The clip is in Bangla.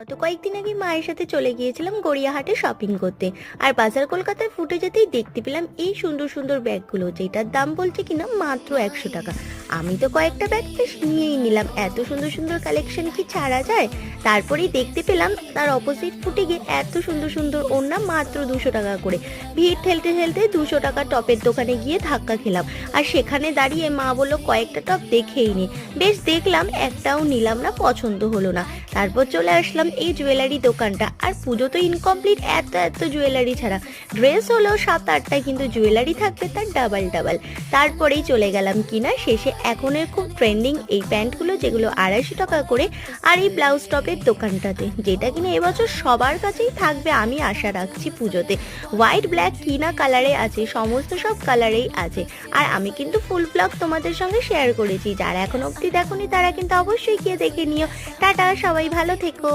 গত কয়েকদিন আগে মায়ের সাথে চলে গিয়েছিলাম গড়িয়াহাটে শপিং করতে। আর বাজার কলকাতায় ফুটে যেতেই দেখতে পেলাম এই সুন্দর সুন্দর ব্যাগগুলো, যেটার দাম বলছে কিনা মাত্র 100 টাকা। আমি তো কয়েকটা ব্যাগ বেশ নিয়েই নিলাম, এত সুন্দর সুন্দর কালেকশন কি ছাড়া যায়। তারপরেই দেখতে পেলাম তার অপোজিট ফুটে গিয়ে এত সুন্দর সুন্দর ওড়না মাত্র 200 টাকা করে। ভিড় ঠেলতে ঠেলতে 200 টাকা টপের দোকানে গিয়ে ধাক্কা খেলাম। আর সেখানে দাঁড়িয়ে মা বললো কয়েকটা টপ দেখেই নি। বেশ দেখলাম, একটাও নিলাম না, পছন্দ হলো না। তারপর চলে আসলাম এই জুয়েলারি দোকানটা। আর পুজো তো ইনকমপ্লিট, এত এত জুয়েলারি ছাড়া। ড্রেস হলো 7-8টা, কিন্তু জুয়েলারি থাকবে তার ডাবল ডাবল। তারপরেই চলে গেলাম কিনা শেষে এখনের খুব ট্রেন্ডিং এই প্যান্টগুলো, যেগুলো 250 টাকা করে। আর এই ব্লাউজ টপের দোকানটাতে, যেটা কিনা এবছর সবার কাছেই থাকবে আমি আশা রাখছি পুজোতে। হোয়াইট ব্ল্যাক কিনা কালারে আছে, সমস্ত সব কালারেই আছে। আর আমি কিন্তু ফুল ব্লগ তোমাদের সঙ্গে শেয়ার করেছি, যারা এখন অবধি দেখোনি তারা কিন্তু অবশ্যই গিয়ে দেখে নিও। টাটা, সবাই ভালো থেকো।